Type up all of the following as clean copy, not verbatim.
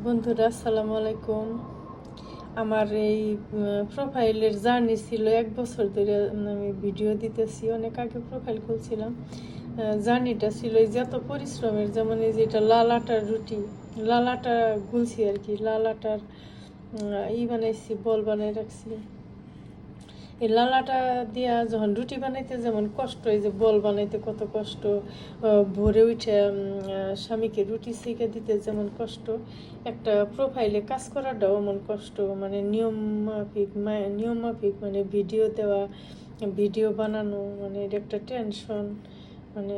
বন্ধুরা আসসালামু আলাইকুম। আমার এই প্রোফাইলের জার্নি ছিল 1 বছর ধরে। আমি ভিডিও দিতেছি, অনেক আগে প্রোফাইল খুলছিলাম। জার্নিটা ছিল এই যে এত পরিশ্রমের, যেমন এই যে এটা লাল আটার রুটি, লাল আটা গুলছি আর কি, লাল আটার বানাইছি, বল বানাই রাখছি। এই লালাটা দিয়া যখন রুটি বানাইতে যেমন কষ্ট, এই যে বল বানাইতে কত কষ্ট, ভোরে উঠে স্বামীকে রুটি সেঁকে দিতে যেমন কষ্ট, একটা প্রোফাইলে কাজ করাটাও এমন কষ্ট। মানে নিয়ম মাফিক মানে ভিডিও দেওয়া, ভিডিও বানানো, মানে এটা একটা টেনশন। মানে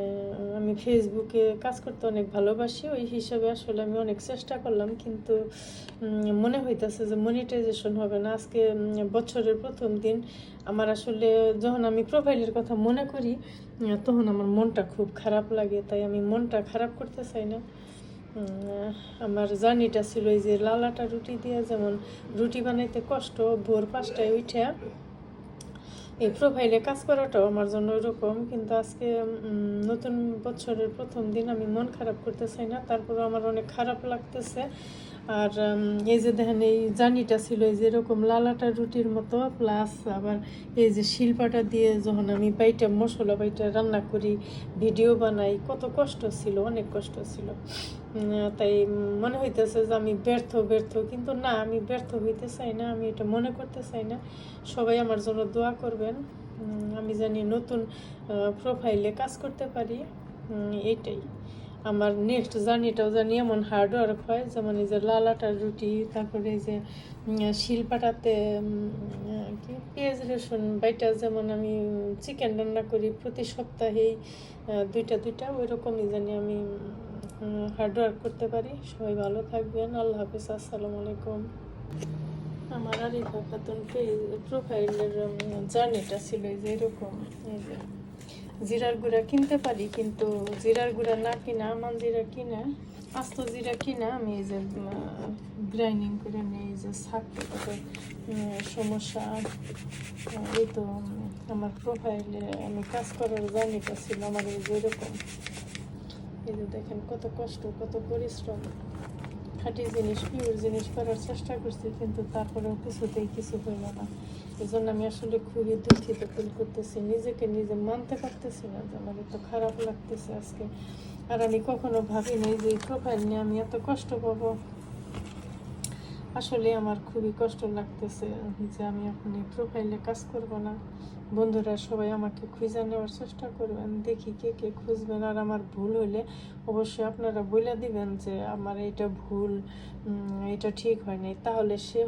আমি ফেসবুকে কাজ করতে অনেক ভালোবাসি, ওই হিসাবে আসলে আমি অনেক চেষ্টা করলাম, কিন্তু মনে হইতেছে যে মনিটাইজেশন হবে না। আজকে বছরের প্রথম দিন আমার আসলে, যখন আমি প্রোফাইলের কথা মনে করি তখন আমার মনটা খুব খারাপ লাগে, তাই আমি মনটা খারাপ করতে চাই না। আমার জার্নিটা ছিল এই যে লাল আটা রুটি দিয়ে, যেমন রুটি বানাইতে কষ্ট, ভোর 5টায় উঠে এই প্রোফাইলে কাজ করাটাও আমার জন্য ওইরকম। কিন্তু আজকে নতুন বছরের প্রথম দিন আমি মন খারাপ করতে চাই না, তারপরে আমার অনেক খারাপ লাগতেছে। আর এই যে দেখেন এই জার্নিটা ছিল এই যে এরকম লালাটা রুটির মতো, প্লাস আবার এই যে শিলপাটা দিয়ে যখন আমি বাইটা মশলা বাইটা রান্না করি, ভিডিও বানাই, কত কষ্ট ছিল, অনেক কষ্ট ছিল। তাই মনে হইতেছে যে আমি ব্যর্থ ব্যর্থ, কিন্তু না, আমি ব্যর্থ হইতে চাই না, আমি এটা মনে করতে চাই না। সবাই আমার জন্য দোয়া করবেন, আমি জানি নতুন প্রোফাইলে কাজ করতে পারি। এইটাই আমার নেক্সট জার্নিটাও জানি এমন হার্ড ওয়ার্ক হয়, যেমন এই যে লাল আটার রুটি, তারপরে এই যে শিলপাটাতে কি পেঁয়াজ রসুন বাইটা, যেমন আমি চিকেন রান্না করি প্রতি সপ্তাহেই দুইটা দুইটা, ওই রকমই জানি আমি হার্ড ওয়ার্ক করতে পারি। সবাই ভালো থাকবেন, আল্লাহ হাফিজ, আসসালামু আলাইকুম। আমার আরিফা খাতুন প্রোফাইলের জার্নিটা ছিল এই যে এরকম। এই যে জিরার গুঁড়া কিনতে পারি, কিন্তু জিরার গুঁড়া না কিনা, আমার জিরা কিনা, আস্ত জিরা কিনা আমি এই যে গ্রাইন্ডিং করে নিই, এই যে ছাড়তে কত সমস্যা। এই তো আমার প্রোফাইলে আমি কাজ করার জার্নিটা ছিল আমার এই যে এরকম। এই যে দেখেন কত কষ্ট, কত পরিশ্রম, খাঁটি জিনিস, পিওর জিনিস করার চেষ্টা করছি, কিন্তু তারপরেও কিছুতেই কিছু হইল না। এই জন্য আমি আসলে খুবই দুঃখিত ফিল করতেছি, নিজেকে নিজে মানতে পারতেছি না যে আমার এত খারাপ লাগতেছে আজকে। আর আমি কখনো ভাবিনি যে এই প্রোফাইল নিয়ে আমি এত কষ্ট পাবো। আসলে আমার খুবই কষ্ট লাগতেছে যে আমি এখন এই প্রোফাইলে কাজ করব না। বন্ধুরা সবাই আমাকে খুঁজে নেওয়ার চেষ্টা করবেন, দেখি কে কে খুঁজবেন। আর আমার ভুল হইলে অবশ্যই আপনারা বলে দিবেন যে আমার এটা ভুল, এটা ঠিক হয় নাই, তাহলে সে